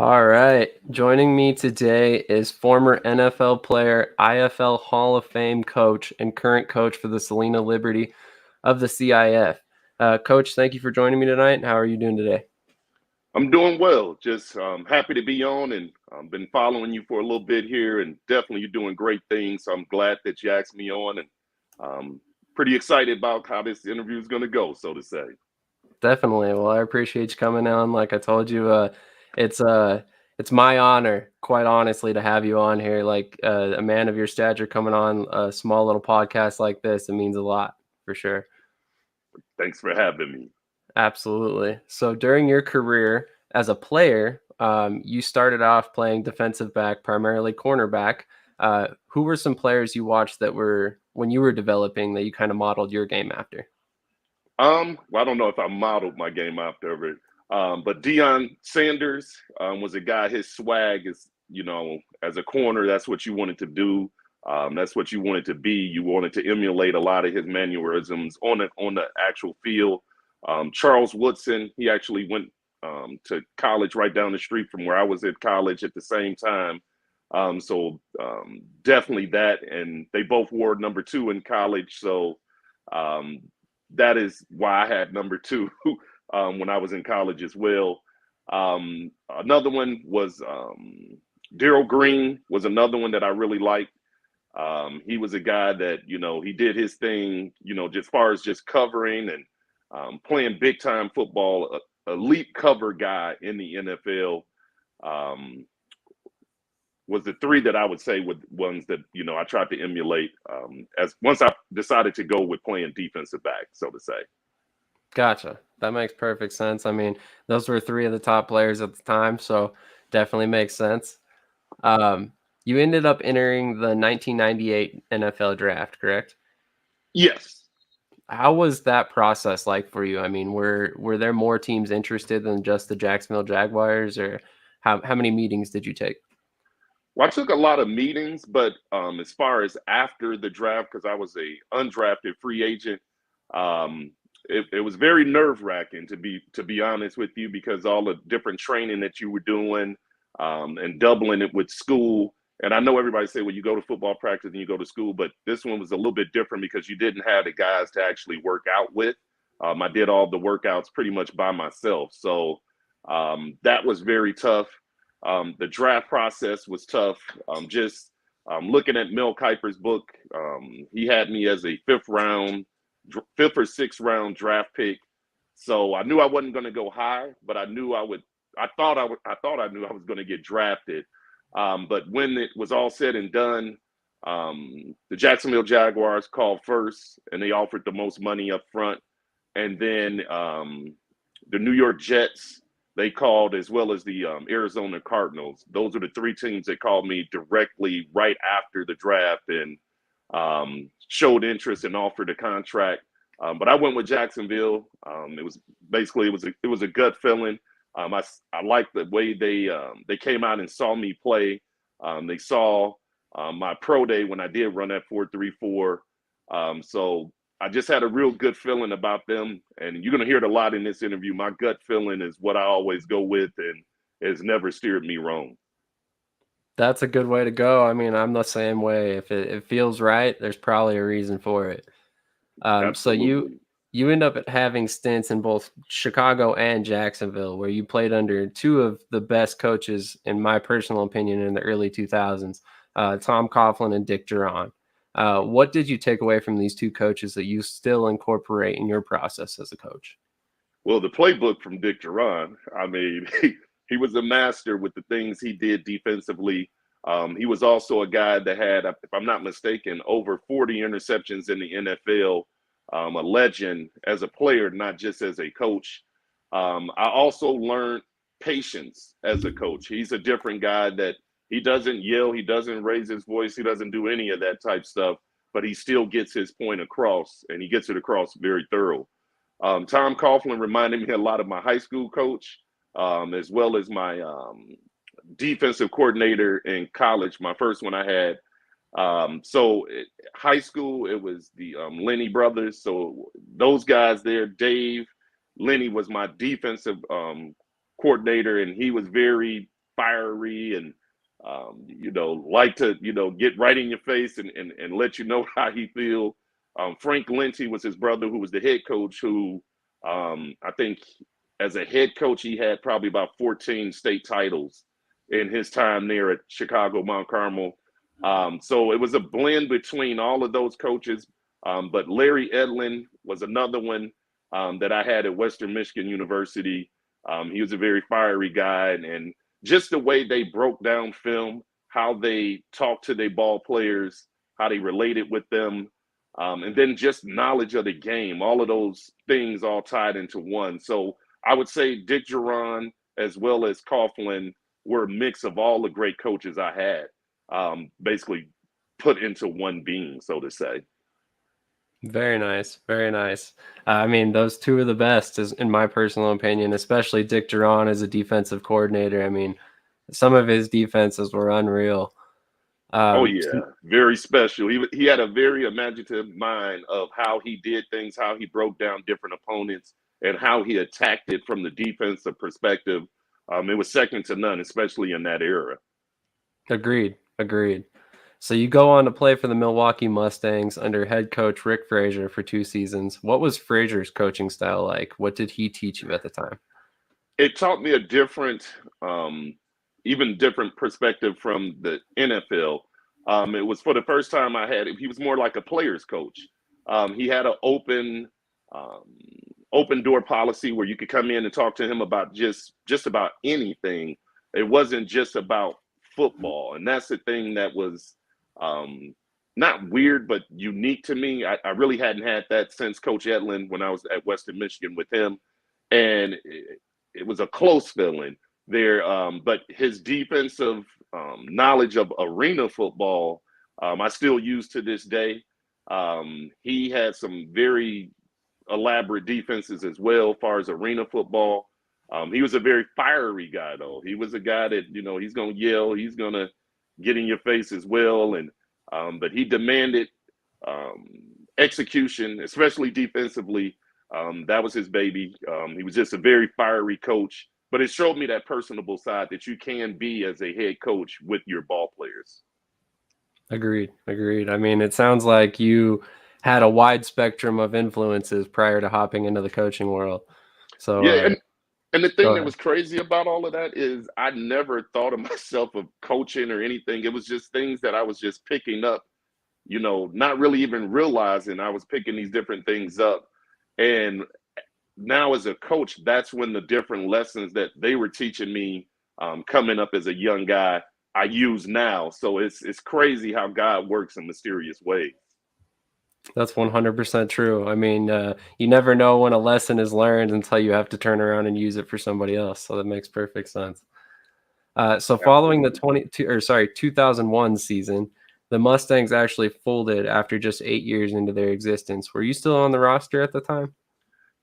All right. Joining me today is former NFL player, IFL Hall of Fame coach, and current coach for the Salina Liberty of the CIF. Coach, thank you for joining me tonight. How are you doing today? I'm doing well. Just happy to be on, and been following you for a little bit here, and definitely you're doing great things. So I'm glad that you asked me on, and pretty excited about how this interview is going to go, so to say. Definitely. Well, I appreciate you coming on. Like I told you, it's it's my honor, quite honestly, to have you on here. Like a man of your stature coming on a small little podcast like this, it means a lot for sure. Thanks for having me. Absolutely. So during your career as a player, you started off playing defensive back, primarily cornerback. Who were some players you watched that were when you were developing that you kind of modeled your game after? Well, I don't know if I modeled my game after it, but Deion Sanders was a guy. His swag is, as a corner, that's what you wanted to do. That's what you wanted to be. You wanted to emulate a lot of his mannerisms on the actual field. Charles Woodson, he actually went to college right down the street from where I was at college at the same time. So definitely that, and they both wore number 2 in college. So um, that is why I had number 2 when I was in college as well. Another one was Daryl Green was another one that I really liked. He was a guy that, he did his thing, just as far as just covering and playing big time football, elite cover guy in the NFL. Um, was the 3 that I would say were ones that, I tried to emulate as once I decided to go with playing defensive back, so to say. Gotcha. That makes perfect sense. I mean, those were three of the top players at the time, so definitely makes sense. Um, you ended up entering the 1998 NFL draft, correct? Yes. How was that process like for you? I mean, were there more teams interested than just the Jacksonville Jaguars, or how many meetings did you take? Well, I took a lot of meetings, but as far as after the draft, because I was a undrafted free agent, um, it was very nerve wracking to be honest with you, because all the different training that you were doing and doubling it with school. And I know everybody say, well, you go to football practice and you go to school, but this one was a little bit different because you didn't have the guys to actually work out with. I did all the workouts pretty much by myself, so that was very tough. The draft process was tough. Just looking at Mel Kiper's book, he had me as a fifth or sixth round draft pick. So I knew I wasn't going to go high, but I knew I would. I thought I knew I was going to get drafted. But when it was all said and done, the Jacksonville Jaguars called first, and they offered the most money up front. And then the New York Jets, they called, as well as the Arizona Cardinals. Those are the 3 teams that called me directly right after the draft and showed interest and offered a contract. But I went with Jacksonville. It was basically it was a gut feeling. I liked the way they came out and saw me play. They saw my pro day when I did run that 4.34. So I just had a real good feeling about them, and you're going to hear it a lot in this interview. My gut feeling is what I always go with, and has never steered me wrong. That's a good way to go. I mean, I'm the same way. If it feels right, there's probably a reason for it. So Absolutely. you end up having stints in both Chicago and Jacksonville, where you played under two of the best coaches, in my personal opinion, in the early 2000s, Tom Coughlin and Dick Duran. What did you take away from these two coaches that you still incorporate in your process as a coach? Well, the playbook from Dick Duran, I mean, he was a master with the things he did defensively. He was also a guy that had, if I'm not mistaken, over 40 interceptions in the NFL, a legend as a player, not just as a coach. I also learned patience as a coach. He's a different guy that he doesn't yell, he doesn't raise his voice, he doesn't do any of that type stuff, but he still gets his point across, and he gets it across very thorough. Tom Coughlin reminded me a lot of my high school coach, as well as my defensive coordinator in college, my first one I had. High school, it was the Lenny brothers. So those guys there, Dave, Lenny was my defensive coordinator, and he was very fiery and, like to, get right in your face and let you know how he feel. Frank Linty was his brother, who was the head coach, who I think as a head coach, he had probably about 14 state titles in his time there at Chicago Mount Carmel. So it was a blend between all of those coaches. But Larry Edlin was another one that I had at Western Michigan University. He was a very fiery guy, and just the way they broke down film, how they talked to their ball players, how they related with them, and then just knowledge of the game, all of those things all tied into one. So I would say Dick Duran as well as Coughlin were a mix of all the great coaches I had, basically put into one being, so to say. Very nice. Very nice. I mean, those two are the best, is in my personal opinion, especially Dick Duran as a defensive coordinator. I mean, some of his defenses were unreal. Oh yeah, very special. He had a very imaginative mind of how he did things, how he broke down different opponents, and how he attacked it from the defensive perspective. It was second to none, especially in that era. Agreed. Agreed. So you go on to play for the Milwaukee Mustangs under head coach Rick Frazier for 2 seasons. What was Frazier's coaching style like? What did he teach you at the time? It taught me a different, even different perspective from the NFL. It was for the first time he was more like a player's coach. He had an open door policy where you could come in and talk to him about just about anything. It wasn't just about football. And that's the thing that was not weird, but unique to me. I really hadn't had that since Coach Edlin when I was at Western Michigan with him. And it was a close feeling there. But his defensive knowledge of arena football, I still use to this day. He had some very elaborate defenses as well, as far as arena football. He was a very fiery guy, though. He was a guy that, he's going to yell, he's going to get in your face as well. And but he demanded execution, especially defensively. That was his baby. He was just a very fiery coach, but it showed me that personable side that you can be as a head coach with your ball players. Agreed. Agreed. I mean, it sounds like you had a wide spectrum of influences prior to hopping into the coaching world. So yeah, and the thing that was crazy about all of that is I never thought of myself of coaching or anything. It was just things that I was just picking up, not really even realizing I was picking these different things up. And now as a coach, that's when the different lessons that they were teaching me coming up as a young guy, I use now. So it's crazy how God works in mysterious ways. That's 100% true. I mean, you never know when a lesson is learned until you have to turn around and use it for somebody else. So that makes perfect sense. So following the 2001 season, the Mustangs actually folded after just 8 years into their existence. Were you still on the roster at the time?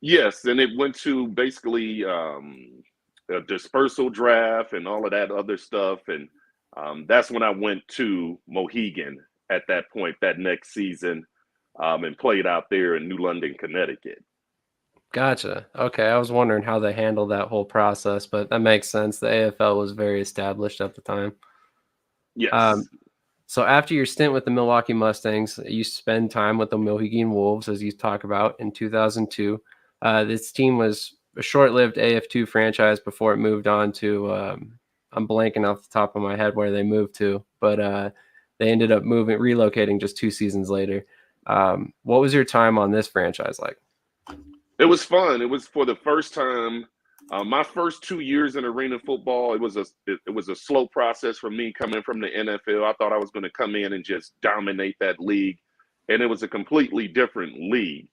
Yes, and it went to basically a dispersal draft and all of that other stuff. And that's when I went to Mohegan at that point, that next season, and played out there in New London, Connecticut. Gotcha. Okay, I was wondering how they handled that whole process, but that makes sense. The AFL was very established at the time. Yes. So after your stint with the Milwaukee Mustangs, you spend time with the Mohegan Wolves, as you talk about, in 2002. This team was a short-lived AF2 franchise before it moved on to, I'm blanking off the top of my head where they moved to, but they ended up relocating just 2 seasons later. What was your time on this franchise like? It was fun. It was for the first time. My first 2 years in arena football, it was a slow process for me coming from the NFL. I thought I was going to come in and just dominate that league, and it was a completely different league.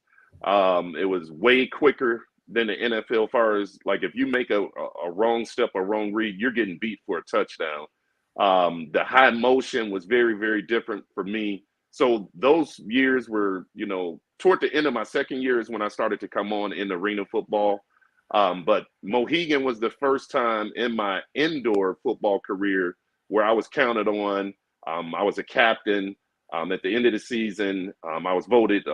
It was way quicker than the NFL. As far as like if you make a wrong step or wrong read, you're getting beat for a touchdown. The high motion was very, very different for me. So those years were, toward the end of my second year is when I started to come on in arena football. But Mohegan was the first time in my indoor football career where I was counted on. I was a captain. At the end of the season, I was voted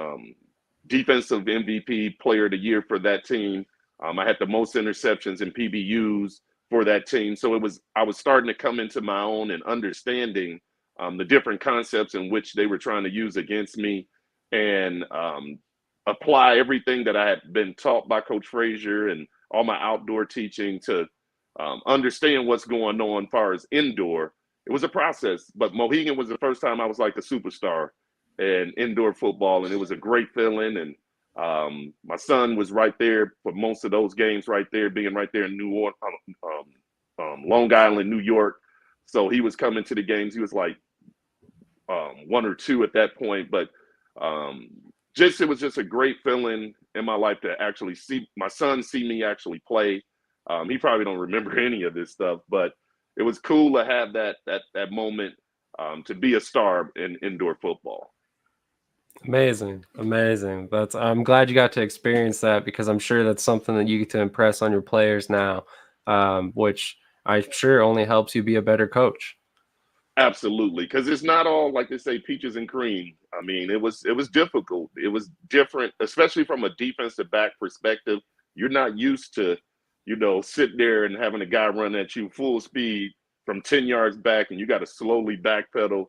defensive MVP player of the year for that team. I had the most interceptions in PBUs. for that team. So I was starting to come into my own and understanding the different concepts in which they were trying to use against me, and apply everything that I had been taught by Coach Frazier and all my outdoor teaching to understand what's going on as far as indoor. It was a process, but Mohegan was the first time I was like a superstar in indoor football, and it was a great feeling. And my son was right there for most of those games, right there, being right there in New Orleans, Long Island, New York. So he was coming to the games. He was like 1 or 2 at that point, but it was just a great feeling in my life to actually see my son see me actually play. He probably don't remember any of this stuff, but it was cool to have that moment to be a star in indoor football. Amazing. I'm glad you got to experience that, because I'm sure that's something that you get to impress on your players now, which I'm sure only helps you be a better coach. Absolutely, because it's not all, like they say, peaches and cream. I mean, it was difficult. It was different, especially from a defensive back perspective. You're not used to, sitting there and having a guy run at you full speed from 10 yards back, and you got to slowly backpedal.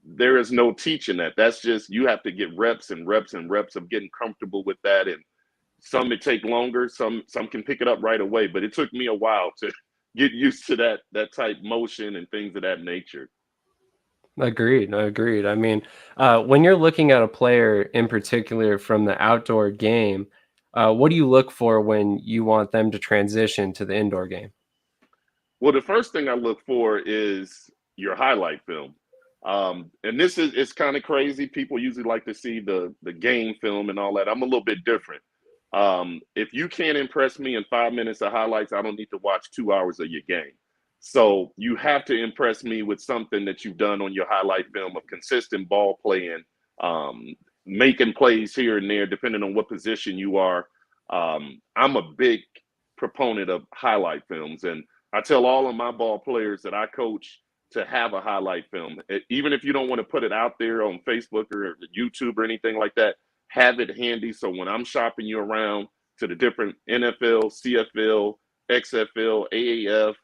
There is no teaching that. That's just, you have to get reps and reps and reps of getting comfortable with that. And some it take longer, some can pick it up right away. But it took me a while to get used to that type motion and things of that nature. Agreed. I mean, when you're looking at a player in particular from the outdoor game, what do you look for when you want them to transition to the indoor game? Well, the first thing I look for is your highlight film. And this is, it's kind of crazy. People usually like to see the game film and all that. I'm a little bit different. If you can't impress me in 5 minutes of highlights, I don't need to watch 2 hours of your game. So you have to impress me with something that you've done on your highlight film of consistent ball playing, making plays here and there, depending on what position you are. I'm a big proponent of highlight films, and I tell all of my ball players that I coach to have a highlight film. Even if you don't want to put it out there on Facebook or YouTube or anything like that, have it handy. So when I'm shopping you around to the different NFL, CFL, XFL, AAF,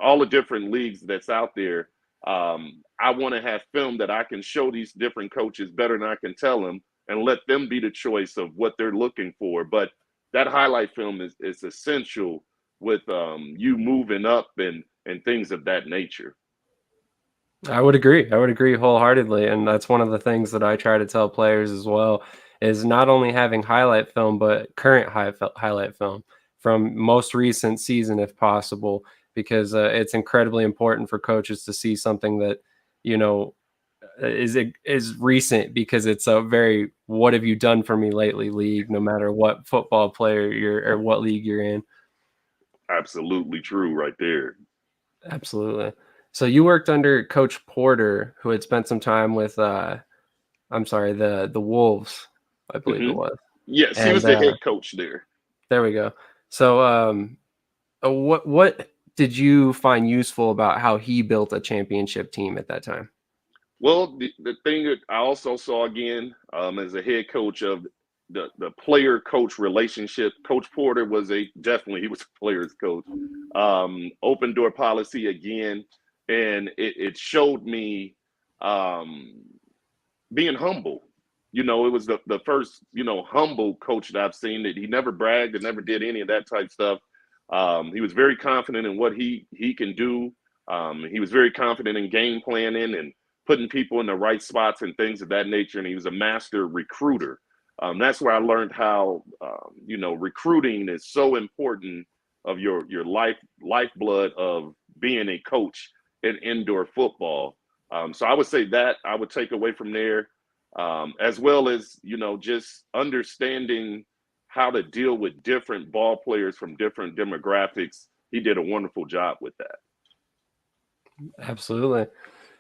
all the different leagues that's out there, I want to have film that I can show these different coaches better than I can tell them, and let them be the choice of what they're looking for. But that highlight film is essential with you moving up and things of that nature. I would agree. Wholeheartedly. And that's one of the things that I try to tell players as well, is not only having highlight film, but current highlight film from most recent season, if possible, because it's incredibly important for coaches to see something that, is recent, because it's a very, what have you done for me lately league, no matter what football player or what league you're in. Absolutely true right there. Absolutely. So you worked under Coach Porter, who had spent some time with, the Wolves, I believe it was. Yes, he And was the head coach there. there we go. So what did you find useful about how he built a championship team at that time? Well, the thing that I also saw again, as a head coach, of the player coach relationship. Coach Porter was he was a player's coach. Open door policy again, and it showed me being humble. It was the first humble coach that I've seen, that he never bragged and never did any of that type stuff. He was very confident in what he can do. He was very confident in game planning and putting people in the right spots and things of that nature. And he was a master recruiter. That's where I learned how, recruiting is so important, of your lifeblood of being a coach in indoor football. So I would say that I would take away from there, as well as, just understanding how to deal with different ball players from different demographics. He did a wonderful job with that. Absolutely.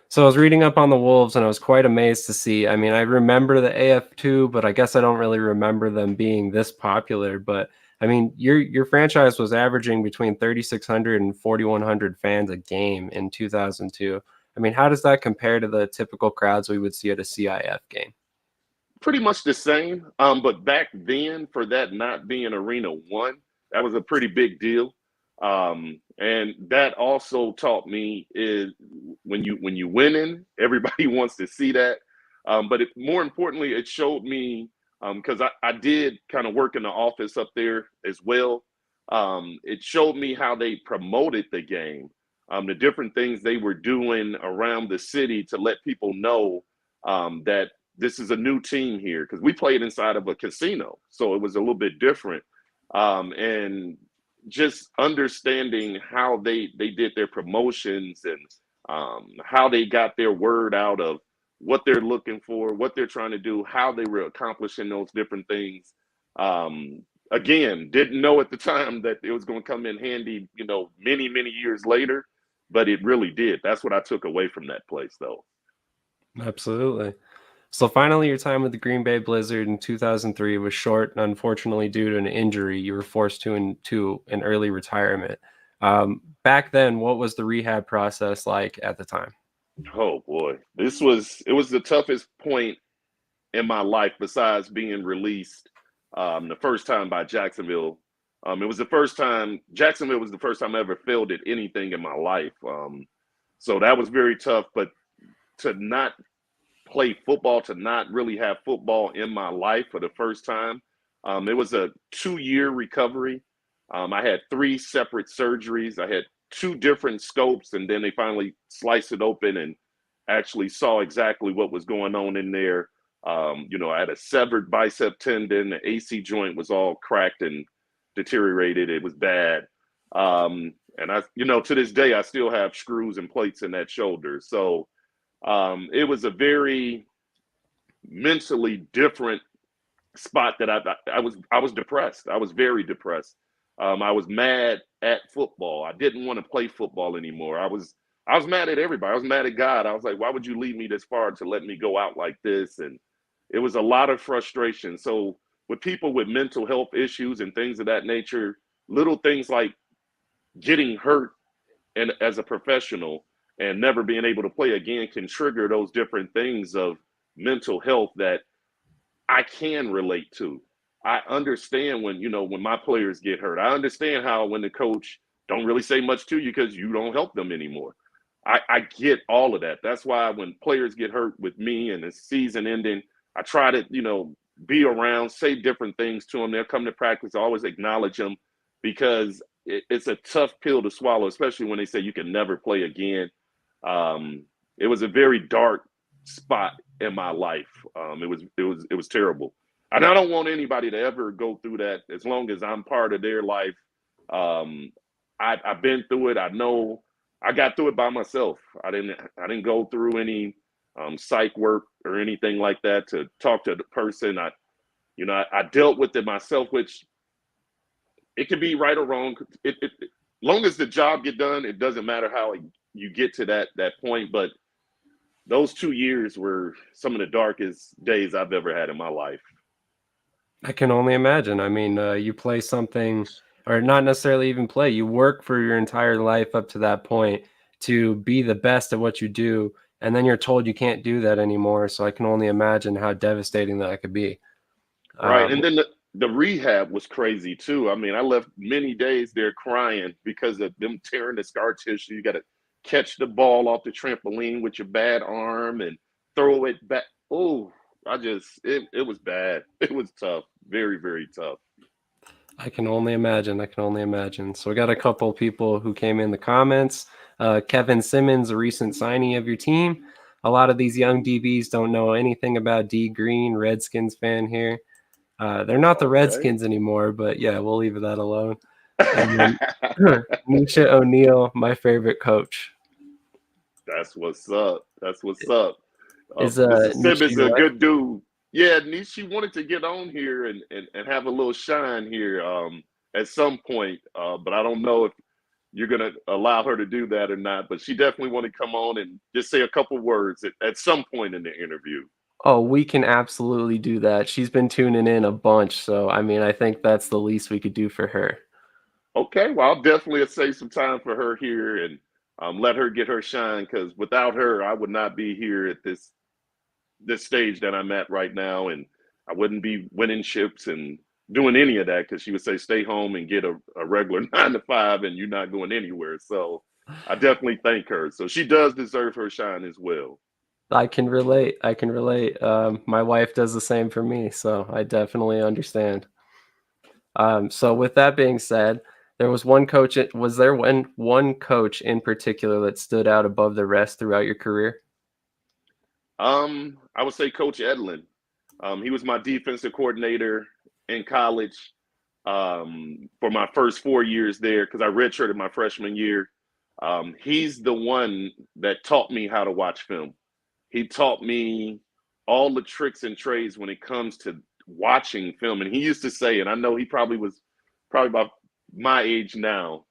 So I was reading up on the Wolves, and I was quite amazed to see. I mean, I remember the AF2, but I guess I don't really remember them being this popular. But I mean, your franchise was averaging between 3,600 and 4,100 fans a game in 2002. I mean, how does that compare to the typical crowds we would see at a CIF game? Pretty much the same. But back then, for that not being Arena One, that was a pretty big deal. And that also taught me is when you winning, everybody wants to see that. But more importantly, it showed me because I did kind of work in the office up there as well. It showed me how they promoted the game, the different things they were doing around the city to let people know that this is a new team here, because we played inside of a casino, so it was a little bit different. And just understanding how they did their promotions and how they got their word out of what they're looking for, what they're trying to do, how they were accomplishing those different things. Again, didn't know at the time that it was going to come in handy, many, many years later, but it really did. That's what I took away from that place, though. Absolutely. So finally, your time with the Green Bay Blizzard in 2003 was short, and unfortunately, due to an injury, you were forced into an early retirement. Back then, what was the rehab process like at the time? Oh boy, it was the toughest point in my life besides being released the first time by Jacksonville. It was the first time Jacksonville was the first time I ever failed at anything in my life. So that was very tough. But to not play football, to not really have football in my life for the first time, it was a 2-year recovery. I had 3 separate surgeries. I had 2 different scopes, and then they finally sliced it open and actually saw exactly what was going on in there. I had a severed bicep tendon. The AC joint was all cracked and deteriorated. It was bad. And to this day, I still have screws and plates in that shoulder. So it was a very mentally different spot that I was depressed. I was very depressed. I was mad at football. I didn't want to play football anymore. I was mad at everybody. I was mad at God. I was like, why would you lead me this far to let me go out like this? And it was a lot of frustration. So with people with mental health issues and things of that nature, little things like getting hurt and as a professional and never being able to play again can trigger those different things of mental health that I can relate to. I understand when my players get hurt. I understand how when the coach don't really say much to you because you don't help them anymore. I get all of that. That's why when players get hurt with me and the season ending, I try to, be around, say different things to them. They'll come to practice, I always acknowledge them because it's a tough pill to swallow, especially when they say you can never play again. It was a very dark spot in my life. It was terrible. And I don't want anybody to ever go through that as long as I'm part of their life. I've been through it. I know I got through it by myself. I didn't go through any psych work or anything like that to talk to the person. I dealt with it myself, which it can be right or wrong. Long as the job get done, it doesn't matter how you get to that point. But those 2 years were some of the darkest days I've ever had in my life. I can only imagine. I mean, you play something, or not necessarily even play, you work for your entire life up to that point to be the best at what you do, and then you're told you can't do that anymore. So I can only imagine how devastating that could be. Right. And then the rehab was crazy too. I mean, I left many days there crying because of them tearing the scar tissue. You got to catch the ball off the trampoline with your bad arm and throw it back. Oh, it was bad. It was tough. Very, very tough. I can only imagine. I can only imagine. So we got a couple people who came in the comments. Kevin Simmons, a recent signee of your team. A lot of these young DBs don't know anything about D Green. Redskins fan here. They're not the Redskins anymore, but yeah, we'll leave that alone. And then Misha ONeill, my favorite coach. That's what's up. That's what's up. Is Mr. Simmons Misha is a good dude. Yeah, she wanted to get on here and have a little shine here at some point, but I don't know if you're going to allow her to do that or not. But she definitely want to come on and just say a couple words at some point in the interview. Oh, we can absolutely do that. She's been tuning in a bunch, so I mean, I think that's the least we could do for her. Okay, well, I'll definitely save some time for her here and let her get her shine, because without her, I would not be here at this stage that I'm at right now, and I wouldn't be winning ships and doing any of that, because she would say, stay home and get a regular 9 to 5 and you're not going anywhere. So I definitely thank her. So she does deserve her shine as well. I can relate. I can relate. My wife does the same for me, so I definitely understand. So with that being said, there was one coach. Was there one coach in particular that stood out above the rest throughout your career? I would say Coach Edlin. He was my defensive coordinator in college for my first 4 years there, because I redshirted my freshman year. He's the one that taught me how to watch film. He taught me all the tricks and trades when it comes to watching film. And he used to say, and I know he probably was about my age now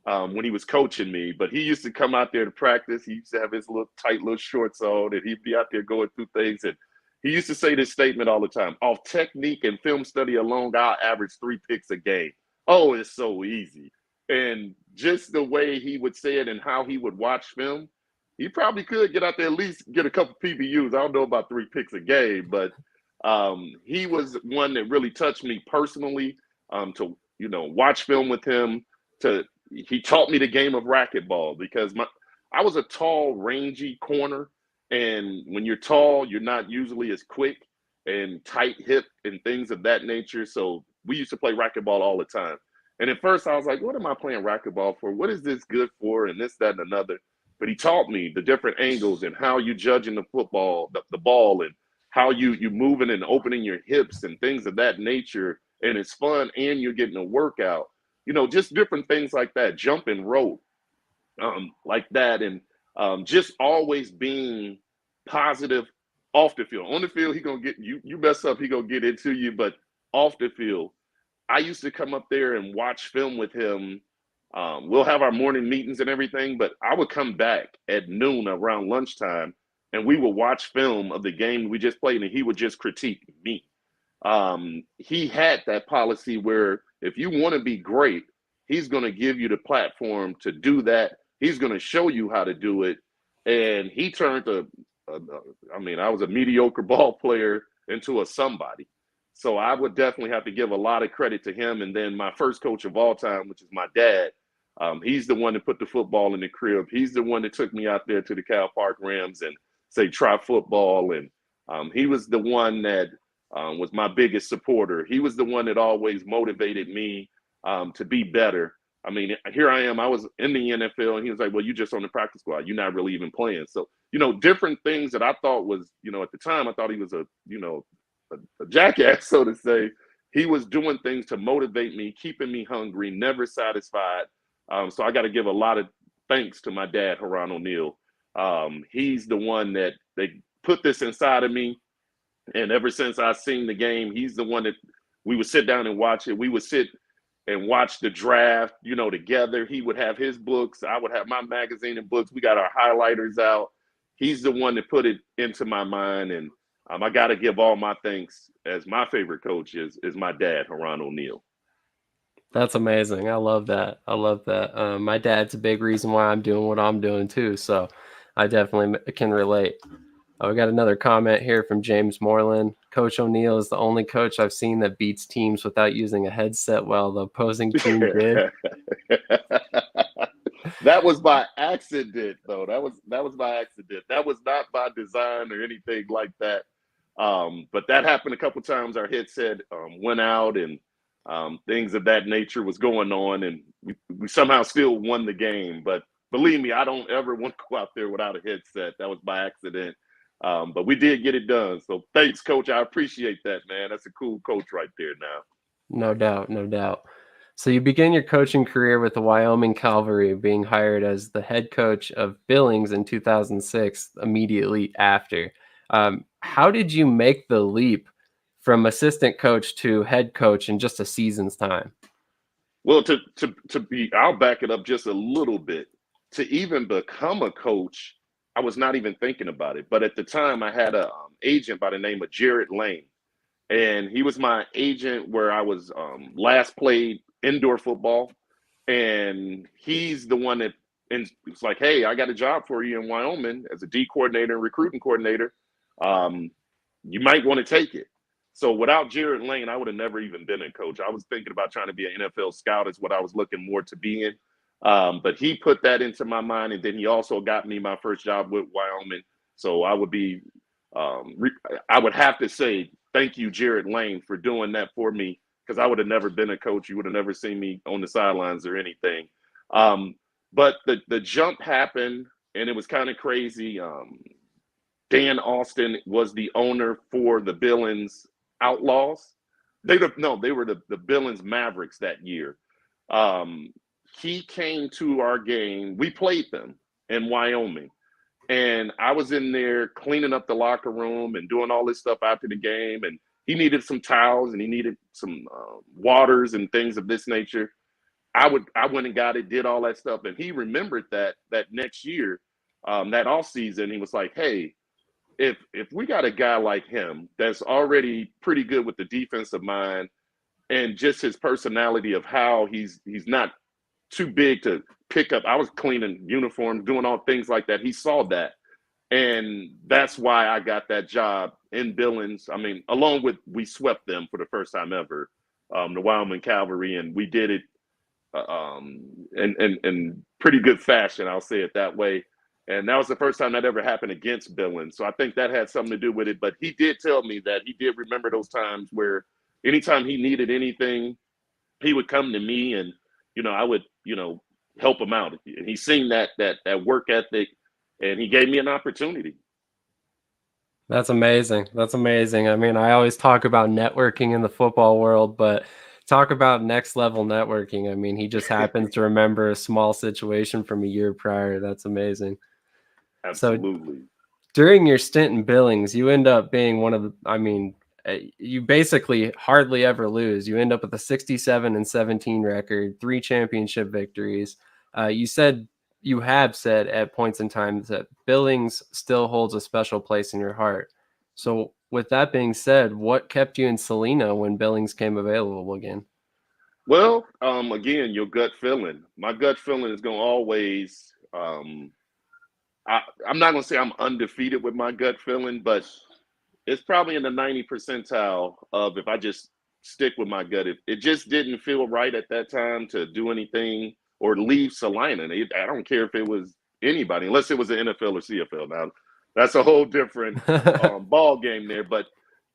when he was coaching me, but he used to come out there to practice. He used to have his little tight little shorts on, and he'd be out there going through things. And he used to say this statement all the time: off technique and film study alone, I'll average 3 picks a game. Oh, it's so easy. And just the way he would say it and how he would watch film, he probably could get out there at least get a couple PBUs. I don't know about 3 picks a game, but he was one that really touched me personally, to watch film with him. He taught me the game of racquetball, because I was a tall, rangy corner, and when you're tall, you're not usually as quick and tight hip and things of that nature. So we used to play racquetball all the time. And at first I was like, what am I playing racquetball for? What is this good for? And this, that, and another. But he taught me the different angles and how you judging the football, the ball, and how you moving and opening your hips and things of that nature. And it's fun, and you're getting a workout. Just different things like that, jump and rope, like that. And just always being positive off the field. On the field, he gonna get you mess up, he gonna get into you, but off the field, I used to come up there and watch film with him. We'll have our morning meetings and everything, but I would come back at noon around lunchtime, and we would watch film of the game we just played, and he would just critique me. He had that policy where if you want to be great, he's going to give you the platform to do that. He's going to show you how to do it. And he turned I was a mediocre ball player into a somebody. So I would definitely have to give a lot of credit to him. And then my first coach of all time, which is my dad, he's the one that put the football in the crib. He's the one that took me out there to the Cal Park Rams and say, try football. And he was the one that was my biggest supporter. He was the one that always motivated me to be better. I mean, here I am. I was in the NFL, and he was like, well, you just on the practice squad. You're not really even playing. So, different things that I thought was, at the time, I thought he was a jackass, so to say. He was doing things to motivate me, keeping me hungry, never satisfied. So I got to give a lot of thanks to my dad, Heron O'Neal. He's the one that they put this inside of me. And ever since I seen the game, he's the one that we would sit down and watch it. We would sit and watch the draft, together. He would have his books. I would have my magazine and books. We got our highlighters out. He's the one that put it into my mind. And I got to give all my thanks, as my favorite coach is my dad, Heron O'Neal. That's amazing. I love that. I love that. My dad's a big reason why I'm doing what I'm doing too. So I definitely can relate. We got another comment here from James Moreland. Coach O'Neal is the only coach I've seen that beats teams without using a headset while the opposing team did. That was by accident, though. That was by accident. That was not by design or anything like that. But that happened a couple times. Our headset went out, and things of that nature was going on, and we somehow still won the game. But believe me, I don't ever want to go out there without a headset. That was by accident. But we did get it done. So thanks, Coach. I appreciate that, man. That's a cool coach right there now. No doubt, no doubt. So you begin your coaching career with the Wyoming Cavalry, being hired as the head coach of Billings in 2006, immediately after. How did you make the leap from assistant coach to head coach in just a season's time? Well, I'll back it up just a little bit. To even become a coach, I was not even thinking about it. But at the time, I had an agent by the name of Jared Lane. And he was my agent where I was last played indoor football. And he's the one that, and it's like, hey, I got a job for you in Wyoming as a D coordinator and recruiting coordinator. You might want to take it. So without Jared Lane, I would have never even been a coach. I was thinking about trying to be an NFL scout is what I was looking more to be in. But he put that into my mind, and then he also got me my first job with Wyoming. So I would be, I would have to say thank you, Jared Lane, for doing that for me, because I would have never been a coach. You would have never seen me on the sidelines or anything. But the jump happened, and it was kind of crazy. Dan Austin was the owner for the Billings Outlaws. They were the Billings Mavericks that year. Um, he came to our game. We played them in Wyoming. And I was in there cleaning up the locker room and doing all this stuff after the game. And he needed some towels and he needed some waters and things of this nature. I went and got it, did all that stuff. And he remembered that next year, that off season, he was like, hey, if we got a guy like him that's already pretty good with the defensive mind and just his personality of how he's not too big to pick up. I was cleaning uniforms, doing all things like that. He saw that. And that's why I got that job in Billings. I mean, along with, we swept them for the first time ever, the Wyoming Cavalry, and we did it in pretty good fashion, I'll say it that way. And that was the first time that ever happened against Billings. So I think that had something to do with it. But he did tell me that he did remember those times where anytime he needed anything, he would come to me and, I would, help him out. And he's seen that work ethic, and he gave me an opportunity. That's amazing. That's amazing. I mean, I always talk about networking in the football world, but talk about next level networking. I mean, he just happens to remember a small situation from a year prior. That's amazing. Absolutely. So during your stint in Billings, you end up being you basically hardly ever lose. You end up with a 67-17 record, 3 championship victories. You have said at points in time that Billings still holds a special place in your heart. So with that being said, what kept you in Salina when Billings came available again? Well, again, your gut feeling. My gut feeling is going to always, I'm not going to say I'm undefeated with my gut feeling, but it's probably in the 90 percentile of, if I just stick with my gut. It just didn't feel right at that time to do anything or leave Salina. I don't care if it was anybody, unless it was the NFL or CFL. Now, that's a whole different ball game there. But,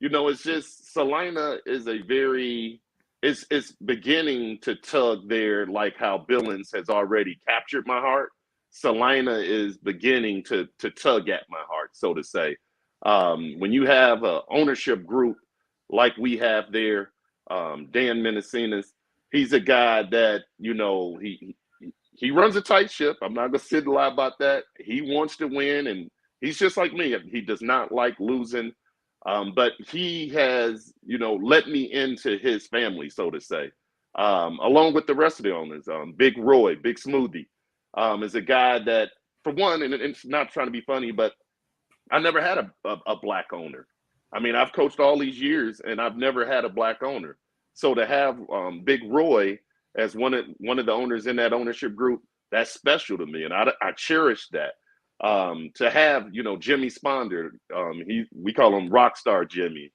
it's just Salina is it's beginning to tug there, like how Billings has already captured my heart. Salina is beginning to tug at my heart, so to say. When you have an ownership group like we have there, Dan Menicinas, he's a guy that, he runs a tight ship. I'm not going to sit and lie about that. He wants to win, and he's just like me. He does not like losing. But he has, let me into his family, so to say, along with the rest of the owners. Big Roy, Big Smoothie, is a guy that, for one, and it's not trying to be funny, but I never had a black owner. I mean, I've coached all these years, and I've never had a black owner. So to have Big Roy as one of the owners in that ownership group, that's special to me, and I cherish that. To have, Jimmy Sponder, we call him Rockstar Jimmy.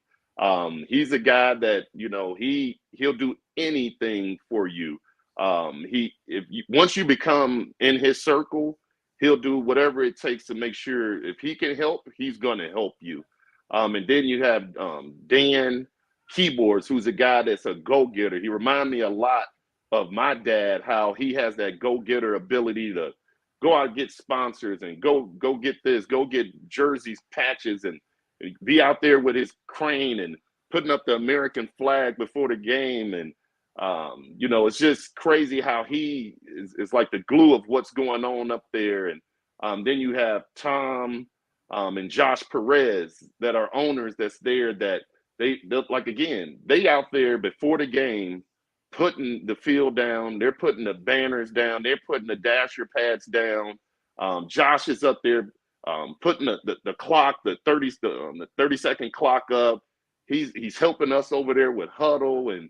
He's a guy that, he'll do anything for you. Once you become in his circle, he'll do whatever it takes to make sure if he can help, he's going to help you. And then you have Dan Keyboards, who's a guy that's a go-getter. He reminds me a lot of my dad, how he has that go-getter ability to go out and get sponsors and go get this, go get jerseys, patches, and be out there with his crane and putting up the American flag before the game. And, it's just crazy how he is like the glue of what's going on up there. And then you have Tom and Josh Perez that are owners that's there, that they're like, again, they out there before the game, putting the field down, they're putting the banners down, they're putting the dasher pads down. Josh is up there putting the clock, the 30-second clock up. He's helping us over there with huddle, and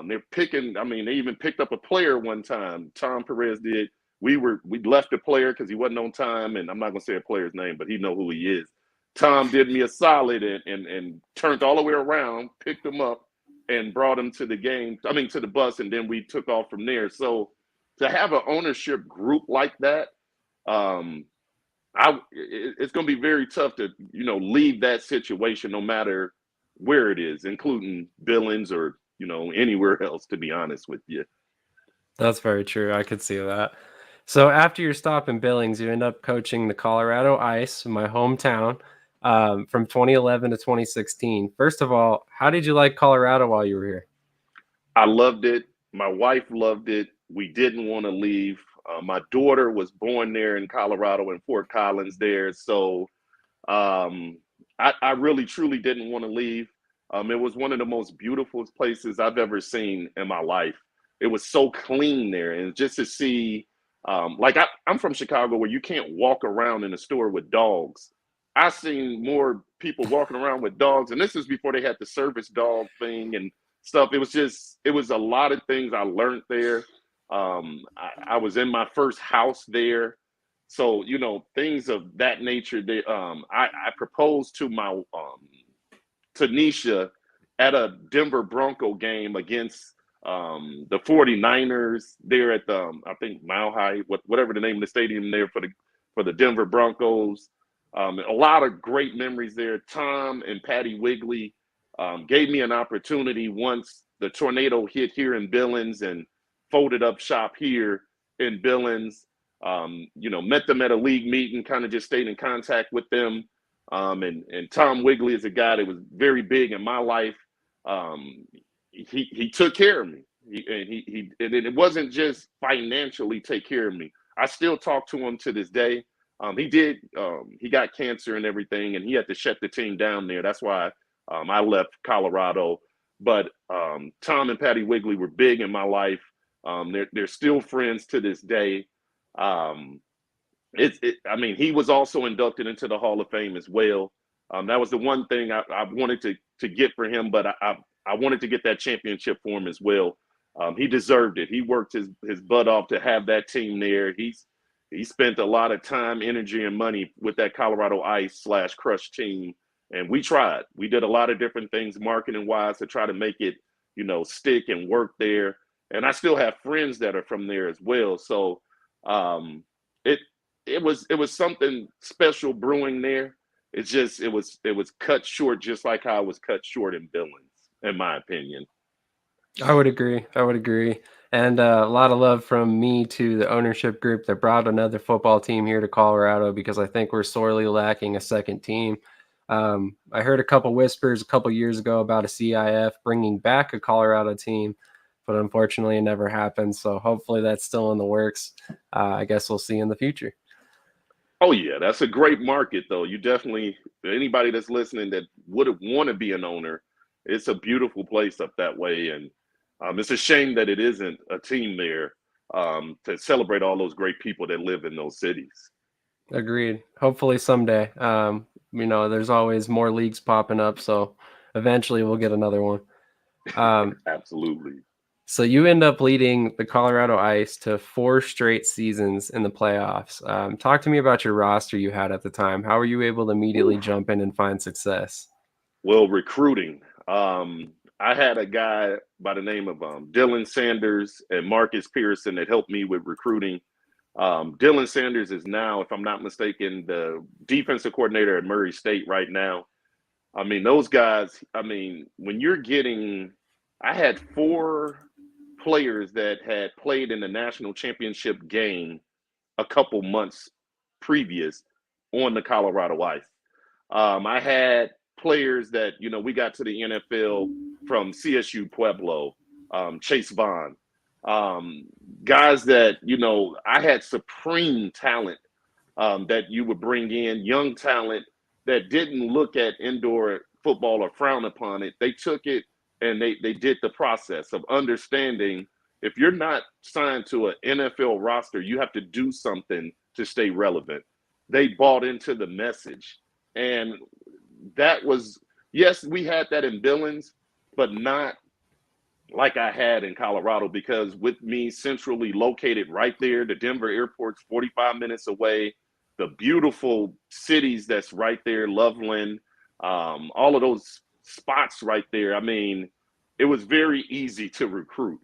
they're picking. I mean, they even picked up a player one time. Tom Perez did. We left the player because he wasn't on time, and I'm not gonna say a player's name, but he know who he is. Tom did me a solid and turned all the way around, picked him up, and brought him to the game. I mean, to the bus, and then we took off from there. So to have an ownership group like that, um, it's going to be very tough to leave that situation, no matter where it is, including Billings or anywhere else. To be honest with you. That's very true. I could see that. So after your stop in Billings, you end up coaching the Colorado Ice, my hometown, from 2011 to 2016. First of all, how did you like Colorado while you were here? I loved it. My wife loved it. We didn't want to leave. My daughter was born there in Colorado, in Fort Collins there. So I really, truly didn't want to leave. It was one of the most beautiful places I've ever seen in my life. It was so clean there. And just to see, I'm from Chicago, where you can't walk around in a store with dogs. I've seen more people walking around with dogs. And this is before they had the service dog thing and stuff. It was a lot of things I learned there. I was in my first house there. So, things of that nature. I proposed to my Tanisha at a Denver Bronco game against the 49ers there at the, I think, Mile High, whatever the name of the stadium there for the Denver Broncos. A lot of great memories there. Tom and Patty Wigley gave me an opportunity once the tornado hit here in Billings and folded up shop here in Billings. Met them at a league meeting, kind of just stayed in contact with them. And Tom Wigley is a guy that was very big in my life. He took care of me. And it wasn't just financially take care of me. I still talk to him to this day. He got cancer and everything, and he had to shut the team down there. That's why I left Colorado. But Tom and Patty Wigley were big in my life. They're still friends to this day. He was also inducted into the Hall of Fame as well. That was the one thing I wanted to get for him, but I wanted to get that championship for him as well. He deserved it. He worked his butt off to have that team there. He spent a lot of time, energy, and money with that Colorado Ice / Crush team. And we tried. We did a lot of different things marketing wise to try to make it, stick and work there. And I still have friends that are from there as well. So it was something special brewing there. It's just it was cut short, just like how it was cut short in Billings, in my opinion. I would agree. And a lot of love from me to the ownership group that brought another football team here to Colorado, because I think we're sorely lacking a second team. I heard a couple whispers a couple years ago about a CIF bringing back a Colorado team, but unfortunately it never happened. So hopefully that's still in the works. I guess we'll see in the future. Oh yeah, that's a great market though. You definitely, anybody that's listening that would want to be an owner, it's a beautiful place up that way. And it's a shame that it isn't a team there to celebrate all those great people that live in those cities. Agreed. Hopefully someday. There's always more leagues popping up, so eventually we'll get another one. Absolutely. So you end up leading the Colorado Ice to 4 straight seasons in the playoffs. Talk to me about your roster you had at the time. How were you able to immediately jump in and find success? Well, recruiting. I had a guy by the name of Dylan Sanders and Marcus Pearson that helped me with recruiting. Dylan Sanders is now, if I'm not mistaken, the defensive coordinator at Murray State right now. I mean, those guys, when you're getting, I had 4 players that had played in the national championship game a couple months previous on the Colorado Ice. I had players that, we got to the NFL from CSU Pueblo, Chase Vaughn, guys that, I had supreme talent that you would bring in, young talent that didn't look at indoor football or frown upon it. They took it and they did the process of understanding if you're not signed to an NFL roster, you have to do something to stay relevant. They bought into the message. And that was, yes, we had that in Billings, but not like I had in Colorado, because with me centrally located right there, the Denver airport's 45 minutes away. the beautiful cities that's right there, Loveland, all of those spots right there. I mean, it was very easy to recruit.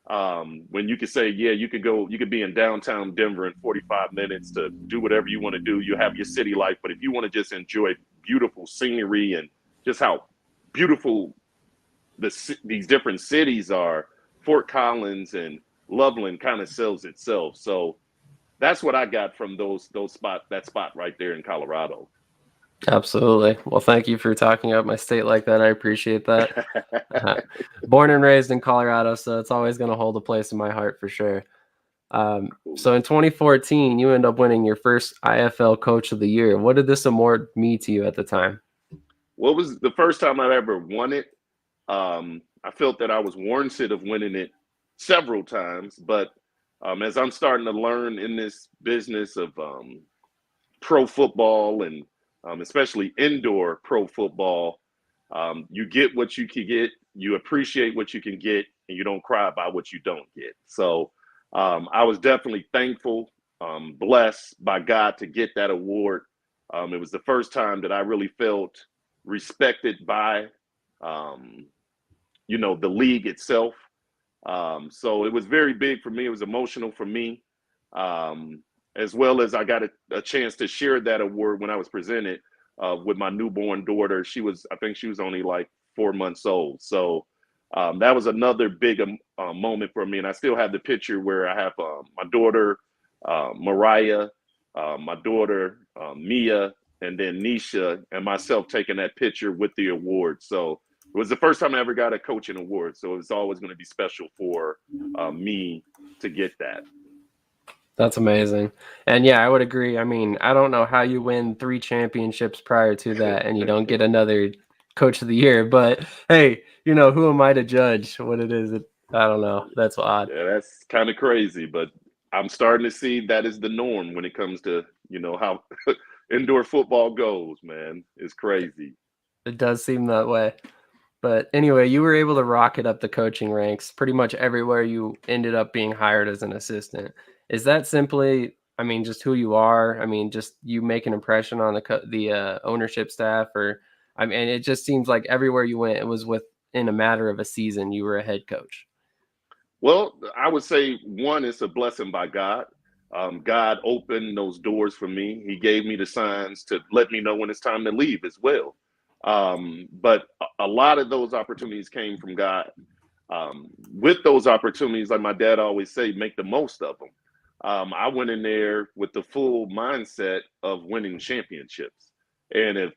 When you could say, yeah, you could be in downtown Denver in 45 minutes to do whatever you want to do. You have your city life, but if you want to just enjoy beautiful scenery and just how beautiful these different cities are, Fort Collins and Loveland kind of sells itself. So that's what I got from that spot right there in Colorado. Absolutely. Well, thank you for talking about my state like that. I appreciate that. Born and raised in Colorado, so it's always going to hold a place in my heart for sure. So in 2014, you end up winning your first IFL Coach of the Year. What did this award mean to you at the time? Well, it was the first time I've ever won it. I felt that I was warranted of winning it several times, but as I'm starting to learn in this business of pro football and especially indoor pro football, you get what you can get, you appreciate what you can get, and you don't cry about what you don't get. So I was definitely thankful, blessed by God to get that award. It was the first time that I really felt respected by, the league itself. So it was very big for me. It was emotional for me, as well as I got a chance to share that award when I was presented with my newborn daughter. I think she was only like 4 months old. So that was another big moment for me. And I still have the picture where I have my daughter, Mariah, my daughter, Mia, and then Nisha and myself taking that picture with the award. So it was the first time I ever got a coaching award. So it's always going to be special for me to get that. That's amazing. And yeah, I would agree. I mean, I don't know how you win 3 championships prior to that and you don't get another Coach of the Year, but hey, who am I to judge what it is? I don't know. That's odd. Yeah, that's kind of crazy, but I'm starting to see that is the norm when it comes to, how indoor football goes, man. It's crazy. It does seem that way. But anyway, you were able to rocket up the coaching ranks pretty much everywhere you ended up being hired as an assistant. Is that simply, just who you are? Just you make an impression on the ownership staff, or it just seems like everywhere you went, it was within a matter of a season you were a head coach. Well, I would say one, it's a blessing by God. God opened those doors for me. He gave me the signs to let me know when it's time to leave as well. But a lot of those opportunities came from God. With those opportunities, like my dad always say, make the most of them. I went in there with the full mindset of winning championships. And if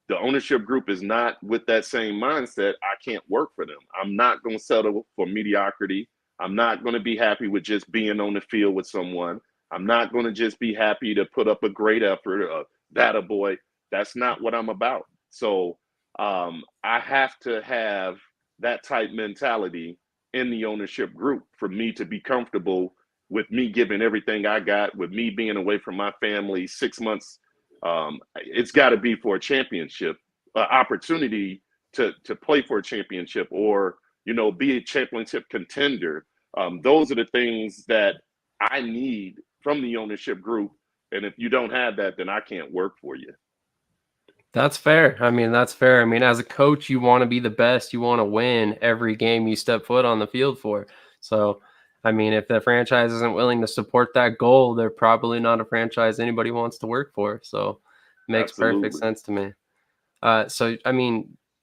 the ownership group is not with that same mindset, I can't work for them. I'm not going to settle for mediocrity. I'm not going to be happy with just being on the field with someone. I'm not going to just be happy to put up a great effort, that a boy. That's not what I'm about. So I have to have that type mentality in the ownership group for me to be comfortable with me giving everything I got, with me being away from my family 6 months. It's got to be for a championship, opportunity to play for a championship or, be a championship contender. Those are the things that I need from the ownership group. And if you don't have that, then I can't work for you. That's fair. That's fair. As a coach, you want to be the best. You want to win every game you step foot on the field for. So, if the franchise isn't willing to support that goal, they're probably not a franchise anybody wants to work for. So, it makes perfect sense to me.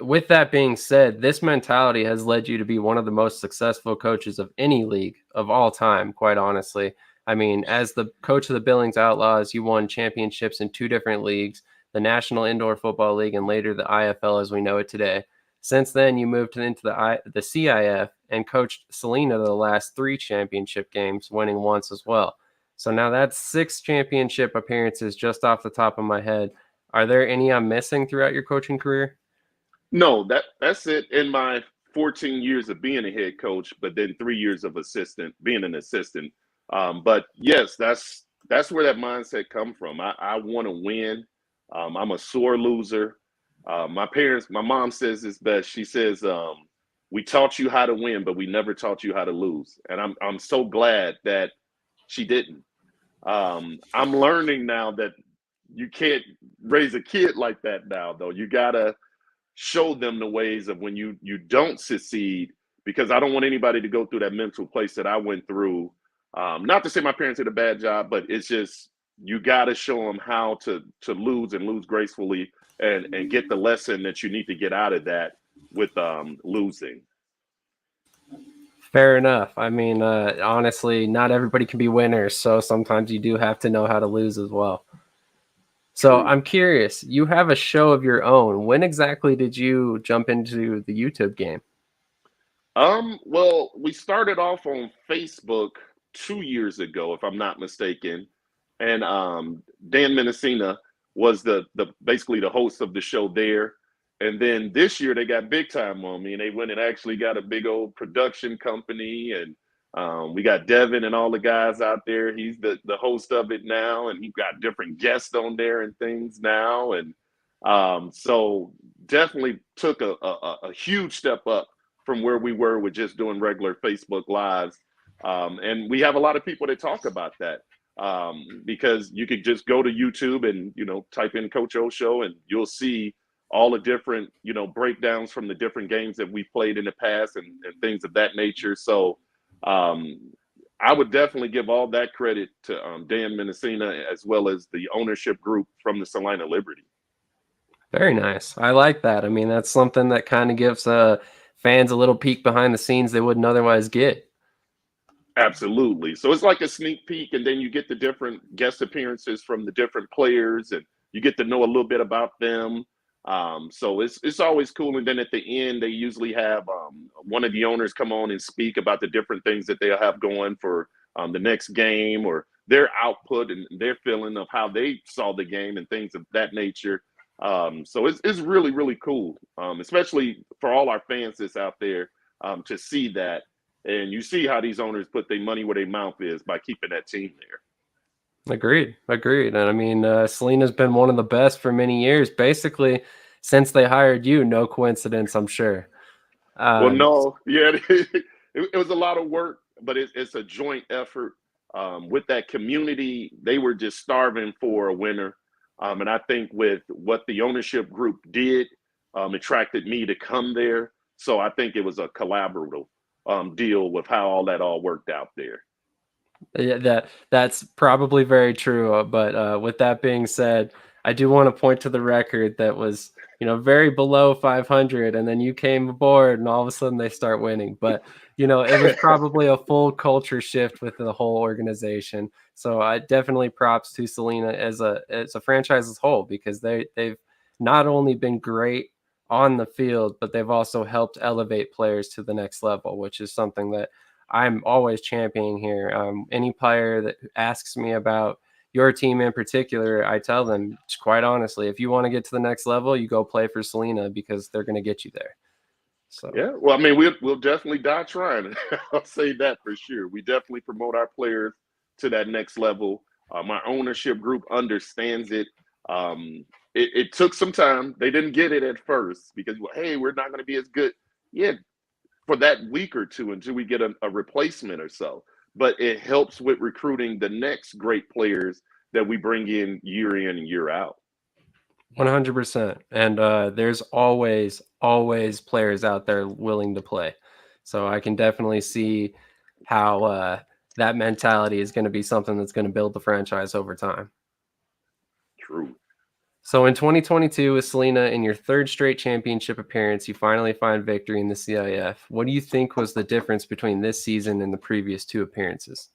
With that being said, this mentality has led you to be one of the most successful coaches of any league of all time, quite honestly. As the coach of the Billings Outlaws, you won championships in 2 different leagues, the National Indoor Football League and later the IFL as we know it today. Since then, you moved into the CIF and coached Salina the last 3 championship games, winning once as well. So now that's 6 championship appearances just off the top of my head. Are there any I'm missing throughout your coaching career? No, that's it. In my 14 years of being a head coach, but then 3 years of being an assistant. But yes, that's where that mindset come from. I want to win. I'm a sore loser. My mom says this best. She says, we taught you how to win, but we never taught you how to lose. And I'm so glad that she didn't. I'm learning now that you can't raise a kid like that now, though. You gotta show them the ways of when you don't succeed, because I don't want anybody to go through that mental place that I went through. Not to say my parents did a bad job, but it's just you got to show them how to lose and lose gracefully, and get the lesson that you need to get out of that with losing. Fair enough. I mean, honestly, not everybody can be winners, so sometimes you do have to know how to lose as well. So True. I'm curious, you have a show of your own. When exactly did you jump into the YouTube game? Well, we started off on Facebook 2 years ago, if I'm not mistaken, and Dan Menacina was the basically the host of the show there. And then this year they got big time on me, and they went and actually got a big old production company, and we got Devin and all the guys out there. He's the host of it now, and he got different guests on there and things now, and so definitely took a huge step up from where we were with just doing regular Facebook lives. And we have a lot of people that talk about that, because you could just go to YouTube and, type in Coach O Show, and you'll see all the different, breakdowns from the different games that we played in the past, and things of that nature. So I would definitely give all that credit to Dan Menacina, as well as the ownership group from the Salina Liberty. Very nice. I like that. I mean, that's something that kind of gives fans a little peek behind the scenes they wouldn't otherwise get. Absolutely. So it's like a sneak peek, and then you get the different guest appearances from the different players, and you get to know a little bit about them. So it's always cool. And then at the end, they usually have one of the owners come on and speak about the different things that they'll have going for the next game, or their output and their feeling of how they saw the game and things of that nature. So it's really, really cool, especially for all our fans that's out there, to see that. And you see how these owners put their money where their mouth is by keeping that team there. Agreed. And I mean, Salina's been one of the best for many years, basically since they hired you. No coincidence, I'm sure. Well, Um, no, yeah, it was a lot of work, but it's a joint effort. With that community, they were just starving for a winner. And I think with what the ownership group did, attracted me to come there. So I think it was a collaborative deal with how all worked out there. Yeah, that's probably very true. But with that being said, I do want to point to the record that was, very below 500, and then you came aboard, and all of a sudden they start winning. But it was probably a full culture shift with the whole organization. So I definitely props to Salina as a franchise as a whole, because they've not only been great on the field, but they've also helped elevate players to the next level, which is something that I'm always championing here. Any player that asks me about your team in particular, I tell them quite honestly, if you want to get to the next level, you go play for Salina, because they're going to get you there. So Yeah, well, I mean, we'll definitely die trying. I'll say that for sure. We definitely promote our players to that next level. My ownership group understands it. It took some time. They didn't get it at first, because, hey, we're not going to be as good. Yeah, for that week or two until we get a replacement or so. But it helps with recruiting the next great players that we bring in and year out. 100%. And there's always players out there willing to play. So I can definitely see how that mentality is going to be something that's going to build the franchise over time. True. So in 2022 with Salina, in your third straight championship appearance, you finally find victory in the CIF. What do you think was the difference between this season and the previous two appearances?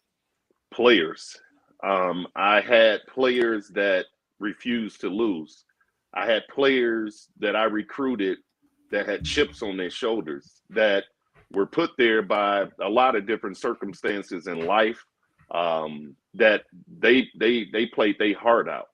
Players. I had players that refused to lose. I had players that I recruited that had chips on their shoulders, that were put there by a lot of different circumstances in life, that they played their heart out.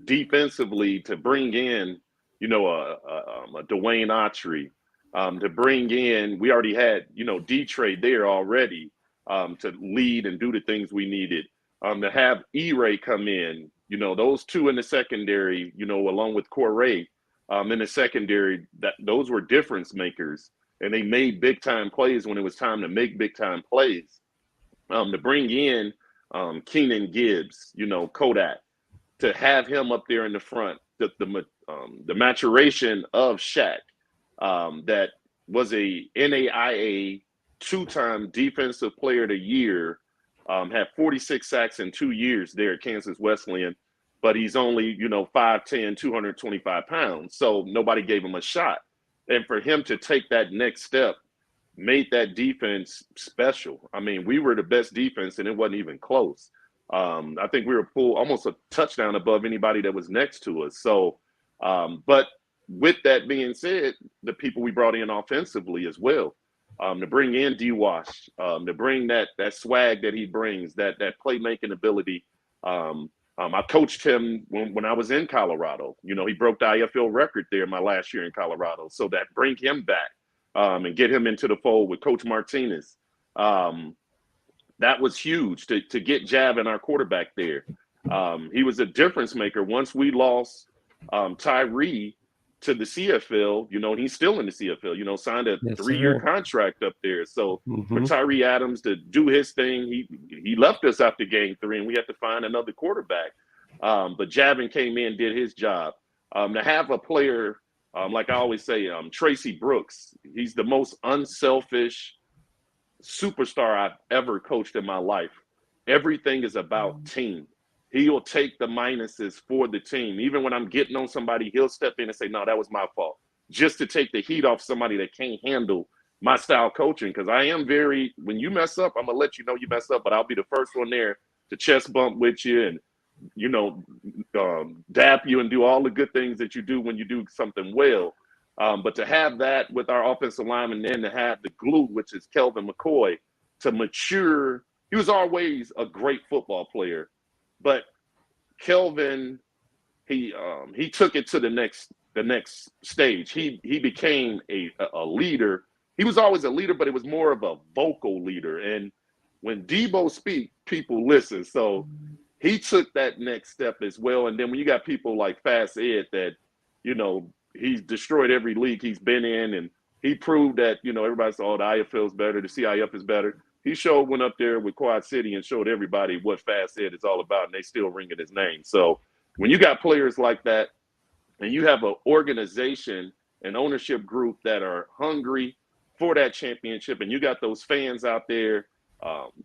Defensively, to bring in, a Dwayne Autry, to bring in, we already had, D-Trade there already, to lead and do the things we needed. To have E-Ray come in, those two in the secondary, along with Corey, in the secondary, those were difference makers, and they made big time plays when it was time to make big time plays. To bring in Keenan Gibbs, Kodak, to have him up there in the front, the maturation of Shaq, that was a NAIA two-time Defensive Player of the Year, had 46 sacks in 2 years there at Kansas Wesleyan, but he's only, 5'10", 225 pounds, so nobody gave him a shot. And for him to take that next step made that defense special. I mean, we were the best defense, and it wasn't even close. I think we were almost a touchdown above anybody that was next to us. So, but with that being said, the people we brought in offensively as well, to bring in D-Wash, to bring that swag that he brings, that playmaking ability. I coached him when I was in Colorado. He broke the IFL record there my last year in Colorado. So that bring him back and get him into the fold with Coach Martinez. That was huge to get Javin, our quarterback, there. He was a difference maker. Once we lost Tyree to the CFL, and he's still in the CFL, signed a 3-year contract up there. So for Tyree Adams to do his thing, he left us after game 3, and we had to find another quarterback. But Javin came in, did his job. To have a player, like I always say, Tracy Brooks, he's the most unselfish superstar I've ever coached in my life. Everything is about team. He'll take the minuses for the team. Even when I'm getting on somebody, he'll step in and say, no, that was my fault. Just to take the heat off somebody that can't handle my style coaching. Because I am when you mess up, I'm going to let you know you mess up, but I'll be the first one there to chest bump with you and, dap you and do all the good things that you do when you do something well. But to have that with our offensive lineman, and then to have the glue, which is Kelvin McCoy, to mature. He was always a great football player, but Kelvin, he took it to the next stage. He became a leader. He was always a leader, but it was more of a vocal leader. And when Debo speaks, people listen. So he took that next step as well. And then when you got people like Fast Ed that, he's destroyed every league he's been in, and he proved that, everybody said, the IFL is better, the CIF is better. He went up there with Quad City and showed everybody what Fast Ed is all about, and they still ringing his name. So when you got players like that, and you have an organization, an ownership group that are hungry for that championship, and you got those fans out there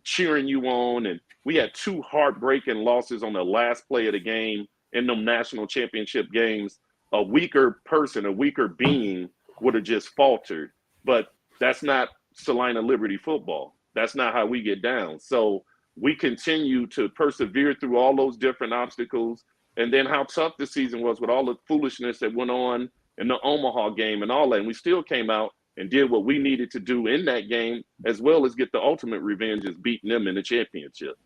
cheering you on, and we had 2 heartbreaking losses on the last play of the game in them national championship games. A weaker person, a weaker being would have just faltered. But that's not Salina Liberty football. That's not how we get down. So we continue to persevere through all those different obstacles. And then how tough the season was with all the foolishness that went on in the Omaha game and all that. And we still came out and did what we needed to do in that game, as well as get the ultimate revenge as beating them in the championship.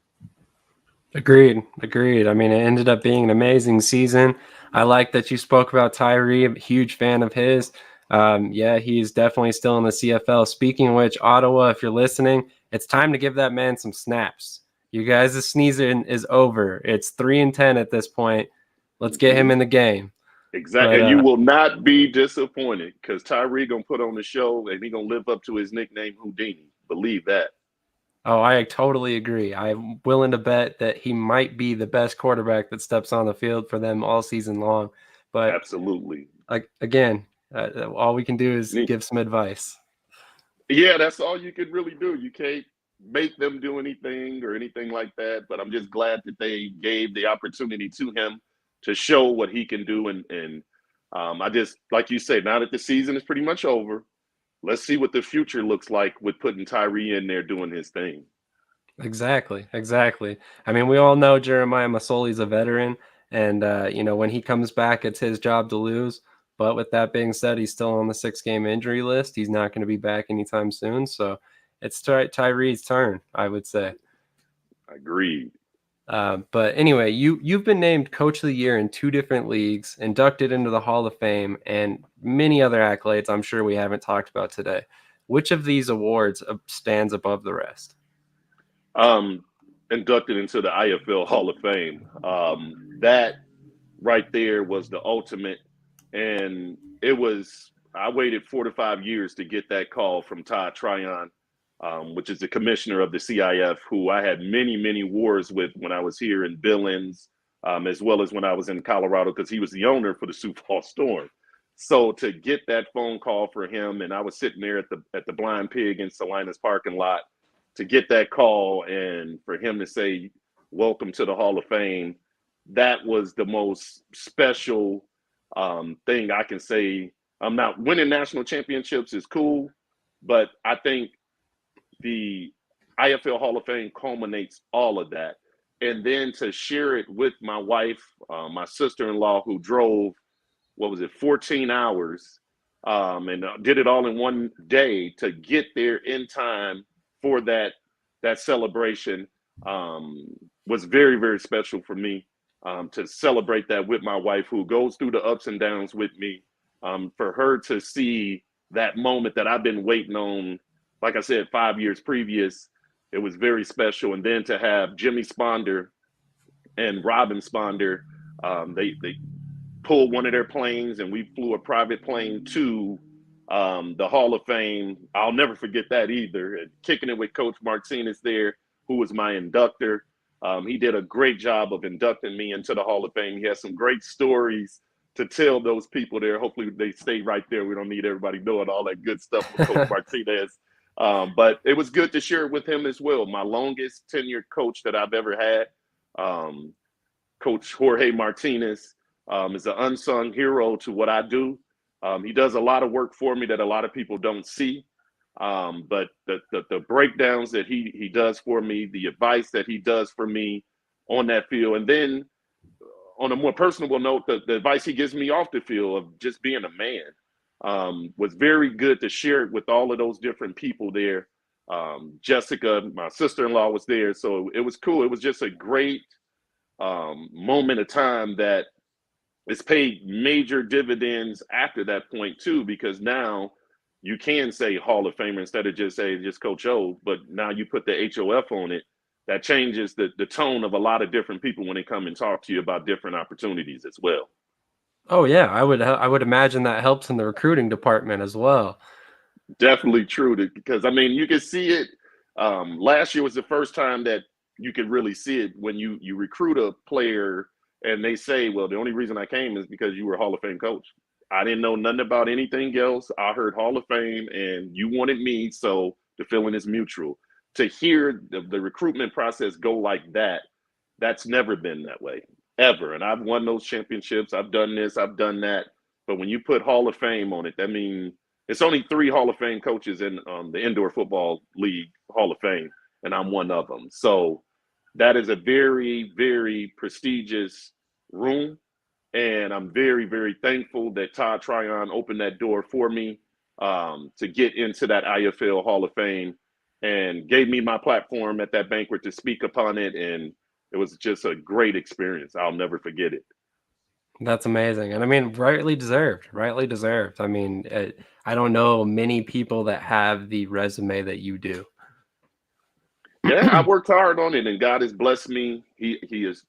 Agreed. I mean, it ended up being an amazing season. I like that you spoke about Tyree. I'm a huge fan of his. He's definitely still in the CFL. Speaking of which, Ottawa, if you're listening, it's time to give that man some snaps. You guys' sneezing is over. It's 3-10 at this point. Let's get him in the game. Exactly. And you will not be disappointed, because Tyree going to put on the show, and he's going to live up to his nickname, Houdini. Believe that. Oh, I totally agree. I'm willing to bet that he might be the best quarterback that steps on the field for them all season long. But absolutely. Again, all we can do is give some advice. Yeah, that's all you can really do. You can't make them do anything or anything like that. But I'm just glad that they gave the opportunity to him to show what he can do. And I just, like you say, now that the season is pretty much over, let's see what the future looks like with putting Tyree in there doing his thing. Exactly. I mean, we all know Jeremiah Masoli's a veteran, and when he comes back, it's his job to lose. But with that being said, he's still on the 6-game injury list. He's not going to be back anytime soon. So it's Tyree's turn, I would say. Agreed. But anyway, you've been named Coach of the Year in 2 different leagues, inducted into the Hall of Fame, and many other accolades I'm sure we haven't talked about today. Which of these awards stands above the rest? Inducted into the IFL Hall of Fame. That right there was the ultimate. And I waited 4 to 5 years to get that call from Todd Tryon. which is the commissioner of the CIF, who I had many, many wars with when I was here in Billings, as well as when I was in Colorado, because he was the owner for the Sioux Falls Storm. So to get that phone call for him, and I was sitting there at the Blind Pig in Salina's parking lot, to get that call and for him to say, "Welcome to the Hall of Fame," that was the most special thing I can say. I'm not winning national championships is cool, but I think the IFL Hall of Fame culminates all of that. And then to share it with my wife, my sister-in-law, who drove, 14 hours, and did it all in one day to get there in time for that celebration, was very, very special for me, to celebrate that with my wife, who goes through the ups and downs with me, for her to see that moment that I've been waiting on, like I said, 5 years previous. It was very special. And then to have Jimmy Sponder and Robin Sponder, they pulled one of their planes and we flew a private plane to the Hall of Fame. I'll never forget that either. And kicking it with Coach Martinez there, who was my inductor. He did a great job of inducting me into the Hall of Fame. He has some great stories to tell those people there. Hopefully they stay right there. We don't need everybody knowing all that good stuff with Coach Martinez. But it was good to share it with him as well. My longest tenured coach that I've ever had, Coach Jorge Martinez, is an unsung hero to what I do. He does a lot of work for me that a lot of people don't see. But the breakdowns that he does for me, the advice that he does for me on that field, and then on a more personable note, the advice he gives me off the field of just being a man, was very good to share it with all of those different people there. Jessica, my sister-in-law, was there, so it was cool. It was just a great moment of time that it's paid major dividends after that point too, because now you can say Hall of Famer instead of just say just Coach O, but now you put the HOF on it. That changes the tone of a lot of different people when they come and talk to you about different opportunities as well. Oh yeah, I would imagine that helps in the recruiting department as well. Definitely true, because I mean you can see it. Last year was the first time that you could really see it when you recruit a player and they say, well, the only reason I came is because you were a Hall of Fame coach. I didn't know nothing about anything else. I heard Hall of Fame and you wanted me, so the feeling is mutual. To hear the recruitment process go like that, that's never been that way, ever. And I've won those championships. I've done this, I've done that. But when you put Hall of Fame on it, that means it's only 3 Hall of Fame coaches in the Indoor Football League Hall of Fame, and I'm one of them. So that is a very, very prestigious room. And I'm very, very thankful that Todd Tryon opened that door for me, to get into that IFL Hall of Fame, and gave me my platform at that banquet to speak upon it. And it was just a great experience. I'll never forget it. That's amazing. And I mean, rightly deserved, rightly deserved. I mean, I don't know many people that have the resume that you do. Yeah, I worked hard on it, and God has blessed me. He's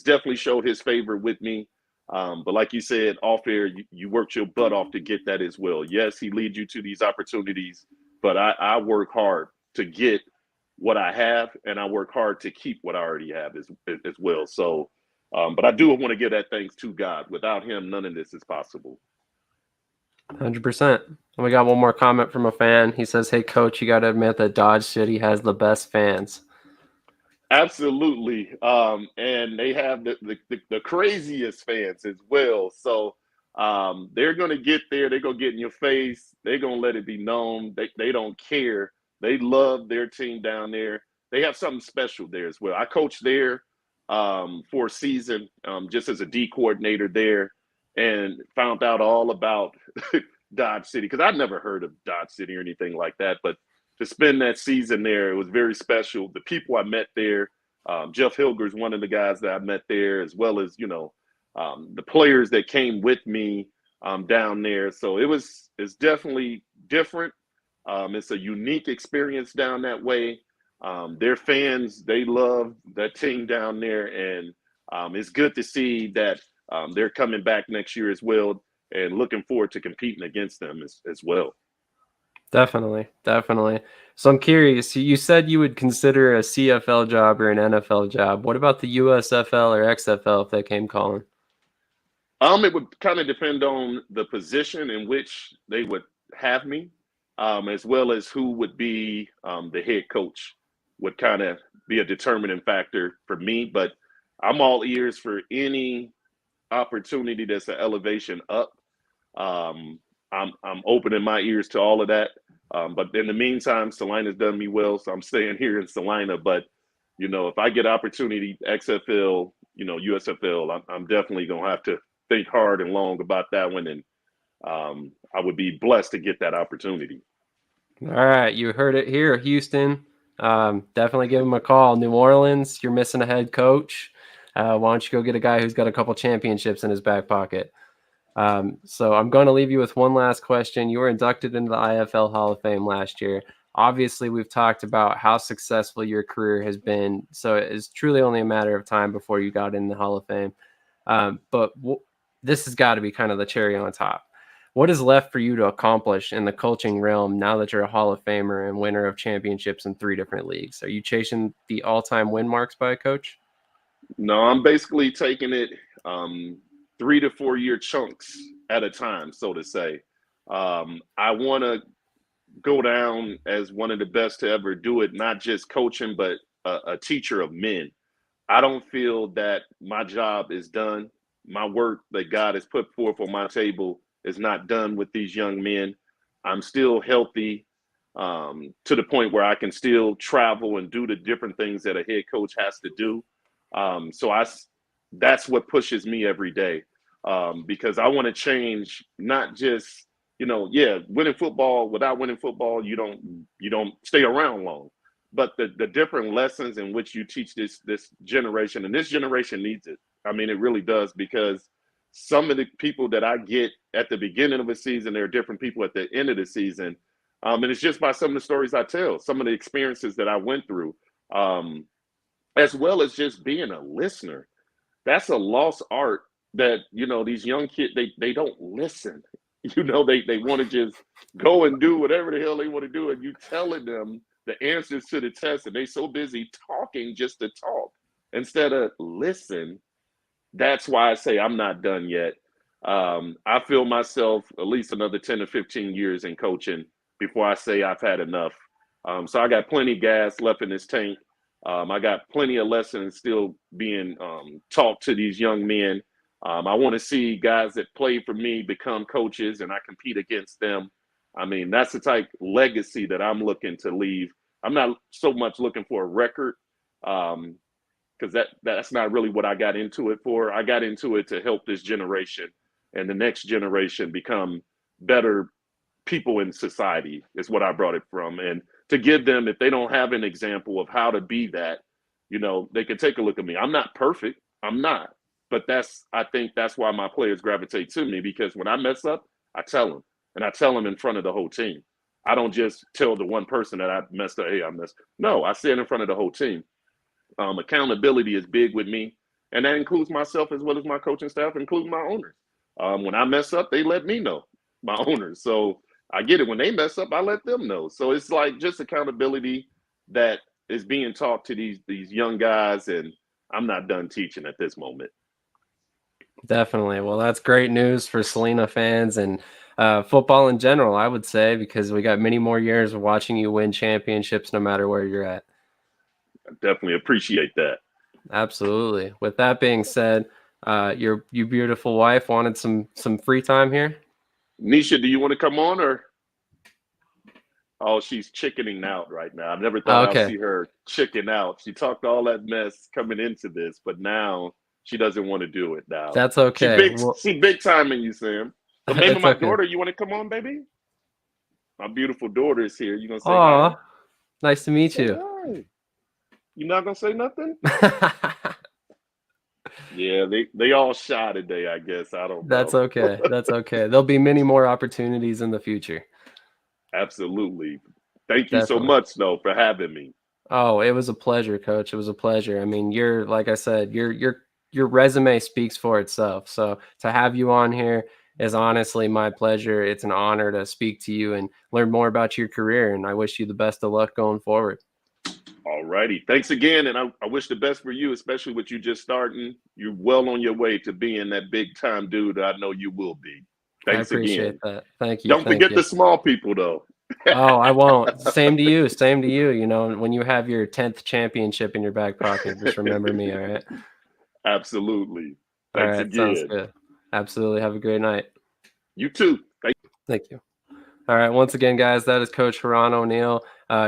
definitely showed his favor with me. But like you said, off air, you worked your butt off to get that as well. Yes, he leads you to these opportunities, but I work hard to get what I have, and I work hard to keep what I already have as well. So, but I do want to give that thanks to God. Without him, none of this is possible. 100%. And we got one more comment from a fan. He says, "Hey, Coach, you got to admit that Dodge City has the best fans." Absolutely. And they have the craziest fans as well. So they're going to get there. They're going to get in your face. They're going to let it be known. They don't care. They love their team down there. They have something special there as well. I coached there for a season, just as a D coordinator there, and found out all about Dodge City, because I'd never heard of Dodge City or anything like that. But to spend that season there, it was very special. The people I met there, Jeff Hilger's one of the guys that I met there, as well as, the players that came with me down there. So it's definitely different. It's a unique experience down that way. Their fans, they love that team down there. And it's good to see that they're coming back next year as well, and looking forward to competing against them as well. Definitely, definitely. So I'm curious, you said you would consider a CFL job or an NFL job. What about the USFL or XFL if they came calling? It would kind of depend on the position in which they would have me, as well as who would be the head coach would kind of be a determining factor for me. But I'm all ears for any opportunity that's an elevation up. Um, I'm opening my ears to all of that. But in the meantime, Salina's done me well, so I'm staying here in Salina. But if I get opportunity XFL, USFL, I'm definitely gonna have to think hard and long about that one, and I would be blessed to get that opportunity. All right, you heard it here, Houston. Definitely give them a call. New Orleans, you're missing a head coach. Why don't you go get a guy who's got a couple championships in his back pocket? So I'm going to leave you with one last question. You were inducted into the IFL Hall of Fame last year. Obviously, we've talked about how successful your career has been. So it's truly only a matter of time before you got in the Hall of Fame. But this has got to be kind of the cherry on top. What is left for you to accomplish in the coaching realm now that you're a Hall of Famer and winner of championships in 3 different leagues? Are you chasing the all-time win marks by a coach? No, I'm basically taking it 3 to 4 year chunks at a time, so to say. I want to go down as one of the best to ever do it, not just coaching, but a teacher of men. I don't feel that my job is done. My work that God has put forth on my table is not done with these young men. I'm still healthy to the point where I can still travel and do the different things that a head coach has to do. So that's what pushes me every day because I want to change not just winning football. Without winning football, you don't stay around long. But the different lessons in which you teach this generation, and this generation needs it. I mean, it really does, because some of the people that I get at the beginning of a season, there are different people at the end of the season. And it's just by some of the stories I tell, some of the experiences that I went through, as well as just being a listener. That's a lost art that, these young kids, they don't listen. They want to just go and do whatever the hell they want to do. And you telling them the answers to the test, and they so busy talking just to talk instead of listen. That's why I say I'm not done yet. I feel myself at least another 10 to 15 years in coaching before I say I've had enough. So I got plenty of gas left in this tank. I got plenty of lessons still being taught to these young men. I want to see guys that play for me become coaches, and I compete against them. I mean, that's the type legacy that I'm looking to leave. I'm not so much looking for a record, because that's not really what I got into it for. I got into it to help this generation and the next generation become better people in society, is what I brought it from. And to give them, if they don't have an example of how to be that, they can take a look at me. I'm not perfect. I'm not. But I think that's why my players gravitate to me, because when I mess up, I tell them. And I tell them in front of the whole team. I don't just tell the one person that I messed up, hey, I messed. No, I say it in front of the whole team. Accountability is big with me, and that includes myself as well as my coaching staff, including my owners. When I mess up, they let me know, my owners. So I get it. When they mess up, I let them know. So it's like just accountability that is being taught to these young guys, and I'm not done teaching at this moment. Definitely. Well, that's great news for Salina fans and football in general, I would say, because we got many more years of watching you win championships no matter where you're at. I definitely appreciate that. Absolutely. With that being said, your beautiful wife wanted some free time here. Nisha, do you want to come on, or? Oh, she's chickening out right now. I never thought I'd Okay. see her chicken out. She talked all that mess coming into this, but now she doesn't want to do it now. That's okay. She big timing you, Sam. So maybe It's my okay. daughter, you want to come on, baby? My beautiful daughter is here. You gonna say hi? Aw, nice to meet Say you. hi. You not gonna say nothing? Yeah, they all shy today, I guess. I don't That's know. okay. That's okay. There'll be many more opportunities in the future. Absolutely. Thank you so Definitely. much, though, for having me. Oh, it was a pleasure, Coach. It was a pleasure. I mean, like I said, your resume speaks for itself. So to have you on here, is honestly my pleasure. It's an honor to speak to you and learn more about your career. And I wish you the best of luck going forward. All righty. Thanks again. And I wish the best for you, especially with you just starting. You're well on your way to being that big time dude I know you will be. Thanks I appreciate again. that. Thank you. Don't Thank forget you. the small people, though. Oh, I won't. Same to you. Same to you. You know, when you have your 10th championship in your back pocket, just remember me. All right. Absolutely. All Thanks right. Sounds again. good. Absolutely. Have a great night. You too. Thank you. All right. Once again, guys, that is Coach Heron O'Neal.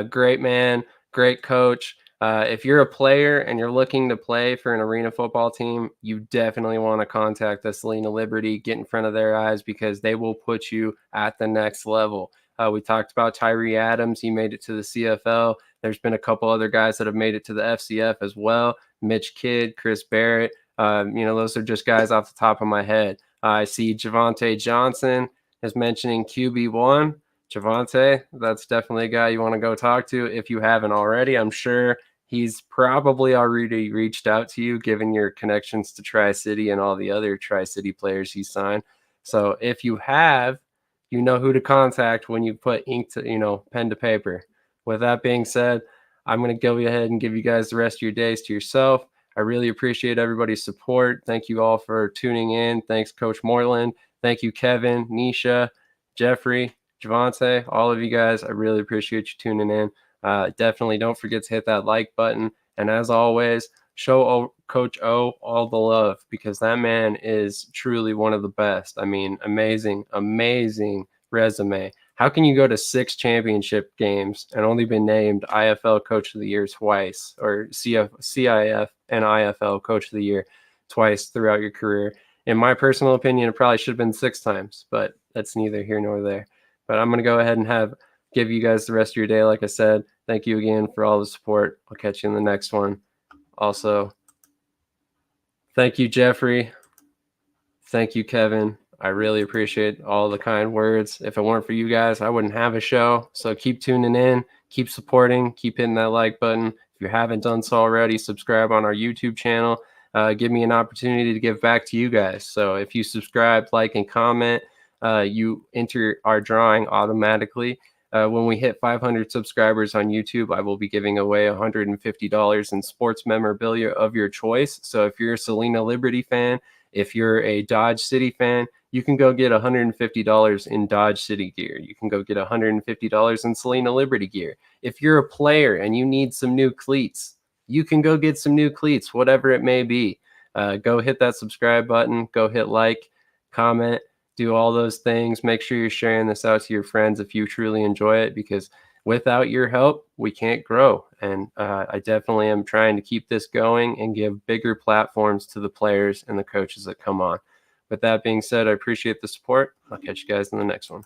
Great man, great coach. If you're a player and you're looking to play for an arena football team, you definitely want to contact the Salina Liberty, get in front of their eyes, because they will put you at the next level. We talked about Tyree Adams. He made it to the CFL. There's been a couple other guys that have made it to the FCF as well. Mitch Kidd, Chris Barrett. Those are just guys off the top of my head. I see Javante Johnson is mentioning QB1. Javante, that's definitely a guy you want to go talk to if you haven't already. I'm sure he's probably already reached out to you, given your connections to Tri-City and all the other Tri-City players he signed. So if you have, you know who to contact when you put pen to paper. With that being said, I'm going to go ahead and give you guys the rest of your days to yourself. I really appreciate everybody's support. Thank you all for tuning in. Thanks, Coach Moreland. Thank you, Kevin, Nisha, Jeffrey, Javante, all of you guys. I really appreciate you tuning in. Definitely don't forget to hit that like button. And as always, show Coach O all the love, because that man is truly one of the best. I mean, amazing, amazing resume. How can you go to 6 championship games and only been named IFL Coach of the Year twice, or CIF and IFL Coach of the Year twice throughout your career? In my personal opinion, it probably should have been 6 times, but that's neither here nor there. But I'm going to go ahead and give you guys the rest of your day. Like I said, thank you again for all the support. I'll catch you in the next one. Also, thank you, Jeffrey. Thank you, Kevin. I really appreciate all the kind words. If it weren't for you guys, I wouldn't have a show. So keep tuning in, keep supporting, keep hitting that like button. If you haven't done so already, subscribe on our YouTube channel. Give me an opportunity to give back to you guys. So if you subscribe, like, and comment, you enter our drawing automatically. When we hit 500 subscribers on YouTube, I will be giving away $150 in sports memorabilia of your choice. So if you're a Salina Liberty fan, if you're a Dodge City fan, you can go get $150 in Dodge City gear. You can go get $150 in Salina Liberty gear. If you're a player and you need some new cleats, you can go get some new cleats, whatever it may be. Go hit that subscribe button. Go hit like, comment, do all those things. Make sure you're sharing this out to your friends if you truly enjoy it, because without your help, we can't grow. And I definitely am trying to keep this going and give bigger platforms to the players and the coaches that come on. With that being said, I appreciate the support. I'll catch you guys in the next one.